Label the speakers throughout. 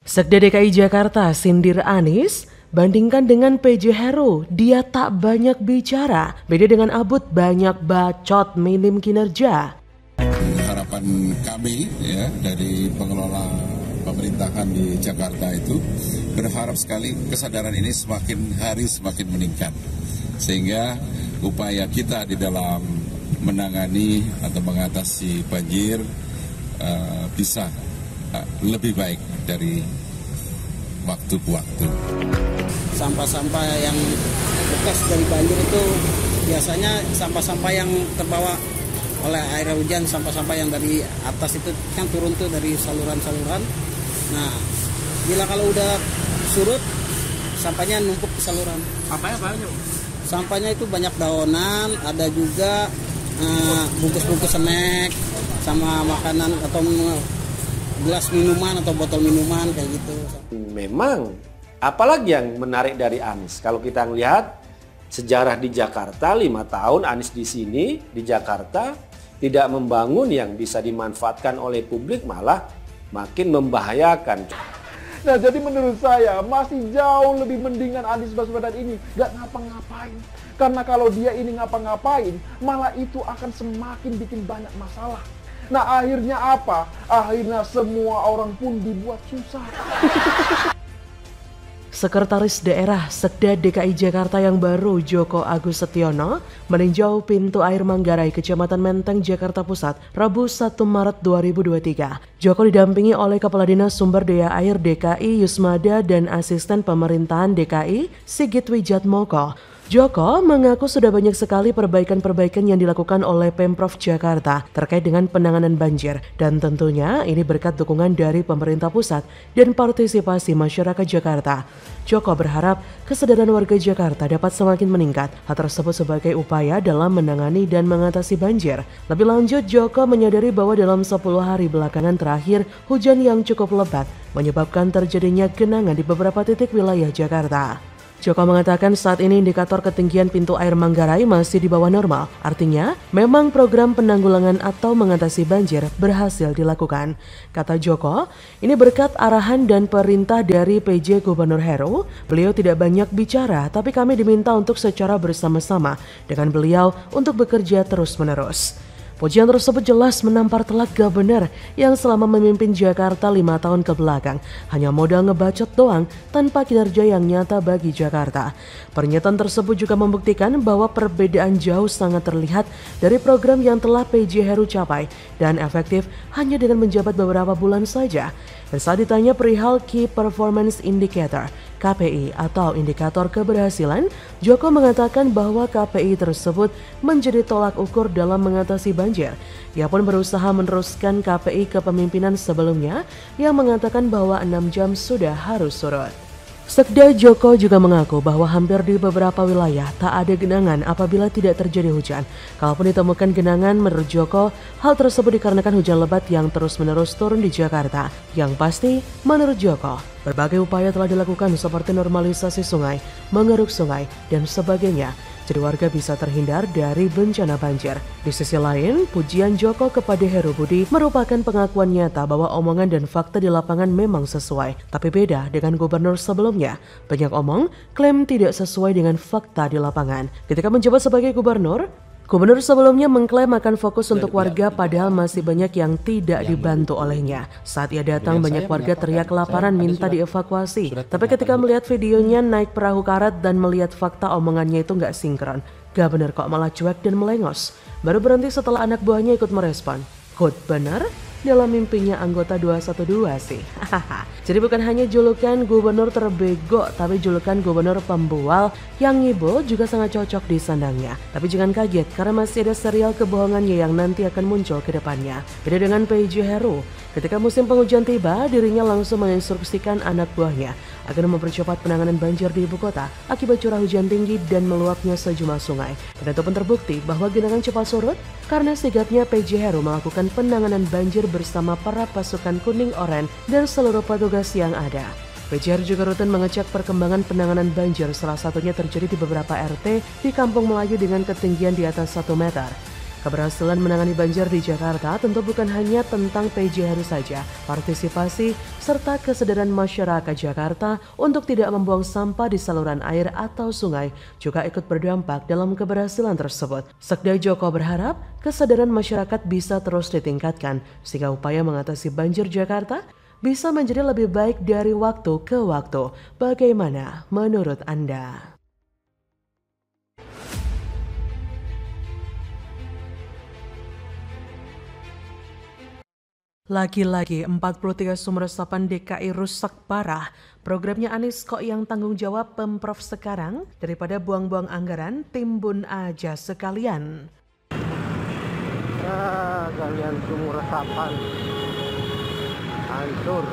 Speaker 1: Sekda DKI Jakarta sindir Anies, bandingkan dengan PJ Heru, dia tak banyak bicara, beda dengan Abut banyak bacot minim kinerja.
Speaker 2: Harapan kami ya dari pengelola pemerintahan di Jakarta itu berharap sekali kesadaran ini semakin hari semakin meningkat, sehingga upaya kita di dalam menangani atau mengatasi banjir bisa lebih baik dari waktu ke waktu.
Speaker 3: Sampah-sampah yang bekas dari banjir itu biasanya sampah-sampah yang terbawa oleh air hujan, sampah-sampah yang dari atas itu kan turun tuh dari saluran-saluran. Nah, bila kalau udah surut, sampahnya numpuk di saluran.
Speaker 4: Sampahnya banyak?
Speaker 3: Sampahnya itu banyak daunan, ada juga bungkus-bungkus snack, sama makanan atau gelas minuman atau botol minuman kayak gitu.
Speaker 5: Memang, apalagi yang menarik dari Anies? Kalau kita melihat sejarah di Jakarta, 5 tahun Anies di sini, di Jakarta, tidak membangun yang bisa dimanfaatkan oleh publik, malah makin membahayakan.
Speaker 4: Nah, jadi menurut saya masih jauh lebih mendingan Anies Baswedan ini gak ngapa-ngapain. Karena kalau dia ini ngapa-ngapain, malah itu akan semakin bikin banyak masalah. Nah, akhirnya apa? Akhirnya semua orang pun dibuat susah.
Speaker 1: Sekretaris Daerah Sekda DKI Jakarta yang baru Joko Agus Setiono meninjau pintu air Manggarai, Kecamatan Menteng, Jakarta Pusat, Rabu 1 Maret 2023. Joko didampingi oleh Kepala Dinas Sumber Daya Air DKI Yusmada dan Asisten Pemerintahan DKI Sigit Wijatmoko. Joko mengaku sudah banyak sekali perbaikan-perbaikan yang dilakukan oleh Pemprov Jakarta terkait dengan penanganan banjir, dan tentunya ini berkat dukungan dari pemerintah pusat dan partisipasi masyarakat Jakarta. Joko berharap kesadaran warga Jakarta dapat semakin meningkat, hal tersebut sebagai upaya dalam menangani dan mengatasi banjir. Lebih lanjut, Joko menyadari bahwa dalam 10 hari belakangan terakhir hujan yang cukup lebat menyebabkan terjadinya genangan di beberapa titik wilayah Jakarta. Joko mengatakan saat ini indikator ketinggian pintu air Manggarai masih di bawah normal. Artinya, memang program penanggulangan atau mengatasi banjir berhasil dilakukan. Kata Joko, ini berkat arahan dan perintah dari PJ Gubernur Heru. Beliau tidak banyak bicara, tapi kami diminta untuk secara bersama-sama dengan beliau untuk bekerja terus-menerus. Pujian tersebut jelas menampar telak Gubernur yang selama memimpin Jakarta 5 tahun ke belakang hanya modal ngebacot doang tanpa kinerja yang nyata bagi Jakarta. Pernyataan tersebut juga membuktikan bahwa perbedaan jauh sangat terlihat dari program yang telah PJ Heru capai dan efektif hanya dengan menjabat beberapa bulan saja. Dan saat ditanya perihal Key Performance Indicator (KPI) atau indikator keberhasilan, Joko mengatakan bahwa KPI tersebut menjadi tolak ukur dalam mengatasi banjir. Ia pun berusaha meneruskan KPI kepemimpinan sebelumnya yang mengatakan bahwa 6 jam sudah harus surut. Sekda Joko juga mengaku bahwa hampir di beberapa wilayah tak ada genangan apabila tidak terjadi hujan. Kalaupun ditemukan genangan, menurut Joko, hal tersebut dikarenakan hujan lebat yang terus-menerus turun di Jakarta. Yang pasti, menurut Joko, berbagai upaya telah dilakukan seperti normalisasi sungai, mengeruk sungai, dan sebagainya. Jadi warga bisa terhindar dari bencana banjir. Di sisi lain, pujian Joko kepada Heru Budi merupakan pengakuan nyata bahwa omongan dan fakta di lapangan memang sesuai. Tapi beda dengan gubernur sebelumnya. Banyak omong, klaim tidak sesuai dengan fakta di lapangan. Ketika menjabat sebagai gubernur sebelumnya mengklaim akan fokus untuk warga padahal masih banyak yang tidak dibantu olehnya. Saat ia datang banyak warga teriak kelaparan minta dievakuasi. Tapi ketika melihat videonya naik perahu karet dan melihat fakta omongannya itu nggak sinkron, Gubernur kok malah cuek dan melengos. Baru berhenti setelah anak buahnya ikut merespon. Hut benar? Dalam mimpinya anggota 212 sih. Jadi bukan hanya julukan gubernur terbego, tapi julukan gubernur pembual yang ngibul juga sangat cocok di sandangnya. Tapi jangan kaget karena masih ada serial kebohongannya yang nanti akan muncul ke depannya. Beda dengan PJ Heru, ketika musim penghujan tiba, dirinya langsung menginstruksikan anak buahnya agar mempercepat penanganan banjir di ibu kota akibat curah hujan tinggi dan meluapnya sejumlah sungai. Dan itu pun terbukti bahwa genangan cepat surut karena sigapnya PJ Heru melakukan penanganan banjir bersama para pasukan kuning oranye dan seluruh petugas yang ada. PJ Heru juga rutin mengecek perkembangan penanganan banjir, salah satunya terjadi di beberapa RT di Kampung Melayu dengan ketinggian di atas 1 meter. Keberhasilan menangani banjir di Jakarta tentu bukan hanya tentang PJ Heru saja. Partisipasi serta kesadaran masyarakat Jakarta untuk tidak membuang sampah di saluran air atau sungai juga ikut berdampak dalam keberhasilan tersebut. Sekda Joko berharap kesadaran masyarakat bisa terus ditingkatkan sehingga upaya mengatasi banjir Jakarta bisa menjadi lebih baik dari waktu ke waktu. Bagaimana menurut Anda? Lagi-lagi 43 sumber resapan DKI rusak parah. Programnya Anies kok yang tanggung jawab Pemprov sekarang? Daripada buang-buang anggaran, timbun aja sekalian.
Speaker 6: Kalian sumur resapan hancur.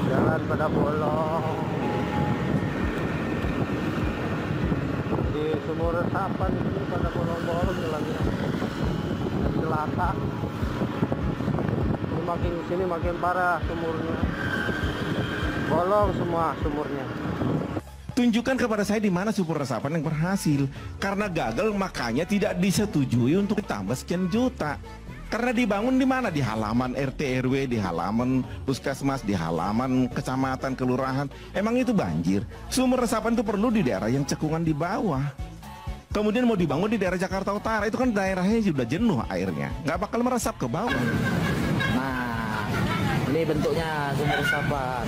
Speaker 6: Jalan pada bolong. Di sumur resapan ini pada bolong-bolong jalannya. Dan celaka. Ini makin sini makin parah sumurnya. Bolong semua sumurnya.
Speaker 7: Tunjukkan kepada saya di mana sumur resapan yang berhasil. Karena gagal makanya tidak disetujui untuk ditambah sekian juta. Karena dibangun di mana? Di halaman RT RW, di halaman puskesmas, di halaman kecamatan, kelurahan. Emang itu banjir? Sumur resapan itu perlu di daerah yang cekungan di bawah. Kemudian mau dibangun di daerah Jakarta Utara, itu kan daerahnya sudah jenuh airnya. Nggak bakal meresap ke bawah.
Speaker 8: Nah, ini bentuknya sumur resapan.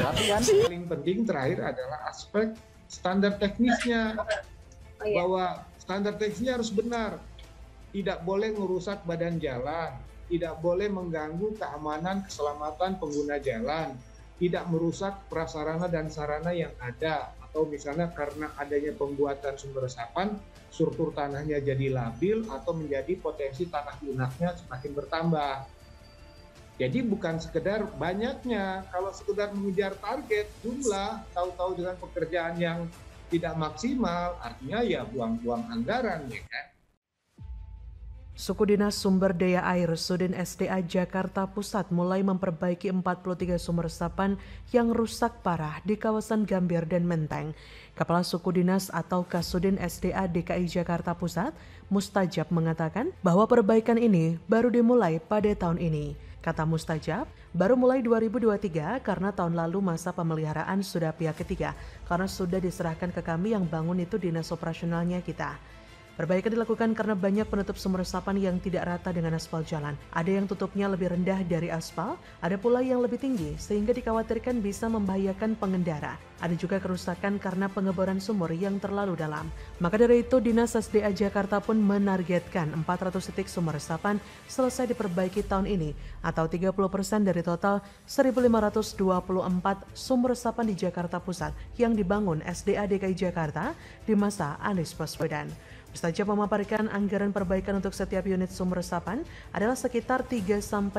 Speaker 8: Tapi kan
Speaker 9: paling penting terakhir adalah aspek standar teknisnya, bahwa standar teknisnya harus benar, tidak boleh merusak badan jalan, tidak boleh mengganggu keamanan keselamatan pengguna jalan, tidak merusak prasarana dan sarana yang ada, atau misalnya karena adanya pembuatan sumber resapan, struktur tanahnya jadi labil atau menjadi potensi tanah lunaknya semakin bertambah. Jadi bukan sekedar banyaknya, kalau sekedar mengejar target jumlah, tahu-tahu dengan pekerjaan yang tidak maksimal, artinya ya buang-buang anggaran, ya kan?
Speaker 1: Suku Dinas Sumber Daya Air Sudin SDA Jakarta Pusat mulai memperbaiki 43 sumber resapan yang rusak parah di kawasan Gambir dan Menteng. Kepala Suku Dinas atau Kasudin SDA DKI Jakarta Pusat, Mustajab mengatakan bahwa perbaikan ini baru dimulai pada tahun ini. Kata Mustajab, baru mulai 2023 karena tahun lalu masa pemeliharaan sudah pihak ketiga karena sudah diserahkan ke kami yang bangun itu dinas operasionalnya kita. Perbaikan dilakukan karena banyak penutup sumber resapan yang tidak rata dengan aspal jalan. Ada yang tutupnya lebih rendah dari aspal, ada pula yang lebih tinggi sehingga dikhawatirkan bisa membahayakan pengendara. Ada juga kerusakan karena pengeboran sumur yang terlalu dalam. Maka dari itu Dinas SDA Jakarta pun menargetkan 400 titik sumber resapan selesai diperbaiki tahun ini atau 30% dari total 1.524 sumber resapan di Jakarta Pusat yang dibangun SDA DKI Jakarta di masa Anies Baswedan. Mustajab memaparkan anggaran perbaikan untuk setiap unit sumber resapan adalah sekitar 3-5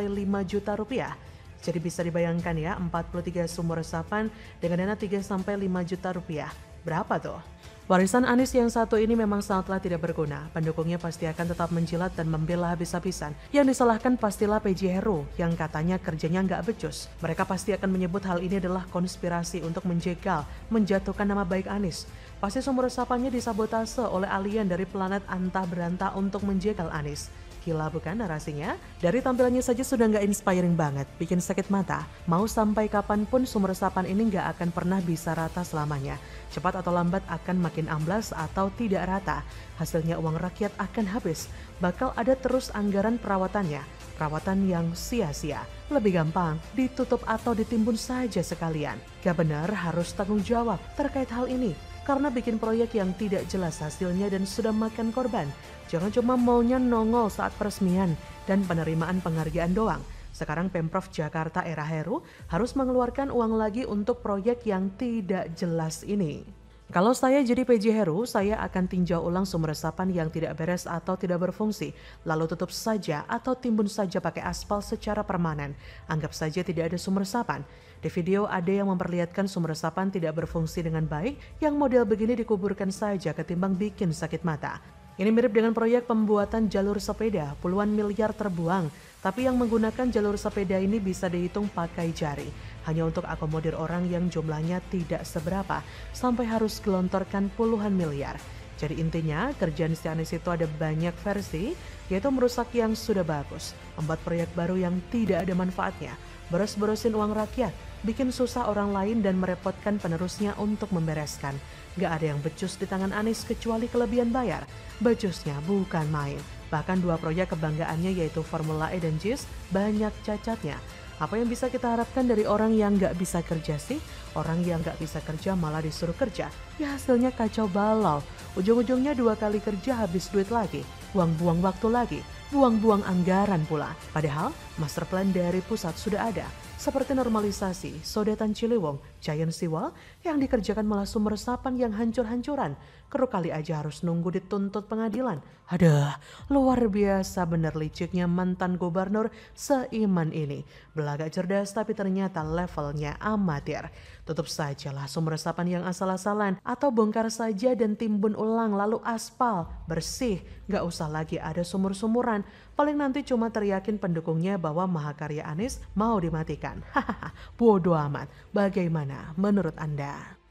Speaker 1: juta rupiah. Jadi bisa dibayangkan ya, 43 sumber resapan dengan dana 3-5 juta rupiah. Berapa tuh? Warisan Anies yang satu ini memang sangatlah tidak berguna. Pendukungnya pasti akan tetap menjilat dan membela habis-habisan. Yang disalahkan pastilah PJ Heru yang katanya kerjanya nggak becus. Mereka pasti akan menyebut hal ini adalah konspirasi untuk menjegal, menjatuhkan nama baik Anies. Pasti sumber resapannya disabotase oleh alien dari planet antah berantah untuk menjegal Anies. Gila bukan narasinya? Dari tampilannya saja sudah nggak inspiring banget, bikin sakit mata. Mau sampai kapanpun sumber resapan ini nggak akan pernah bisa rata selamanya. Cepat atau lambat akan makin amblas atau tidak rata. Hasilnya uang rakyat akan habis. Bakal ada terus anggaran perawatannya. Perawatan yang sia-sia. Lebih gampang ditutup atau ditimbun saja sekalian. Gak benar harus tanggung jawab terkait hal ini. Karena bikin proyek yang tidak jelas hasilnya dan sudah makan korban. Jangan cuma maunya nongol saat peresmian dan penerimaan penghargaan doang. Sekarang Pemprov Jakarta era Heru harus mengeluarkan uang lagi untuk proyek yang tidak jelas ini. Kalau saya jadi PJ Heru, saya akan tinjau ulang sumber resapan yang tidak beres atau tidak berfungsi, lalu tutup saja atau timbun saja pakai aspal secara permanen. Anggap saja tidak ada sumber resapan. Di video ada yang memperlihatkan sumber resapan tidak berfungsi dengan baik, yang model begini dikuburkan saja ketimbang bikin sakit mata. Ini mirip dengan proyek pembuatan jalur sepeda, puluhan miliar terbuang, tapi yang menggunakan jalur sepeda ini bisa dihitung pakai jari, hanya untuk akomodir orang yang jumlahnya tidak seberapa, sampai harus gelontorkan puluhan miliar. Jadi intinya, kerjaan si Anies itu ada banyak versi, yaitu merusak yang sudah bagus, membuat proyek baru yang tidak ada manfaatnya, boros-borosin uang rakyat, bikin susah orang lain dan merepotkan penerusnya untuk membereskan. Gak ada yang becus di tangan Anies kecuali kelebihan bayar. Becusnya bukan main. Bahkan 2 proyek kebanggaannya yaitu Formula E dan JIS banyak cacatnya. Apa yang bisa kita harapkan dari orang yang gak bisa kerja sih? Orang yang gak bisa kerja malah disuruh kerja. Ya hasilnya kacau balau. Ujung-ujungnya 2 kali kerja habis duit lagi. Buang-buang waktu lagi. Buang-buang anggaran pula. Padahal master plan dari pusat sudah ada. Seperti normalisasi, Sodetan Ciliwung, Giant Seawall yang dikerjakan malah sumber resapan yang hancur-hancuran. Keruk kali aja harus nunggu dituntut pengadilan. Aduh, luar biasa bener liciknya mantan gubernur seiman ini. Belagak cerdas tapi ternyata levelnya amatir. Tutup sajalah sumber resapan yang asal-asalan atau bongkar saja dan timbun ulang lalu aspal, bersih. Gak usah lagi ada sumur-sumuran. Paling nanti cuma teriakin pendukungnya bahwa mahakarya Anies mau dimatikan. Hahaha, bodoh amat. Bagaimana menurut Anda?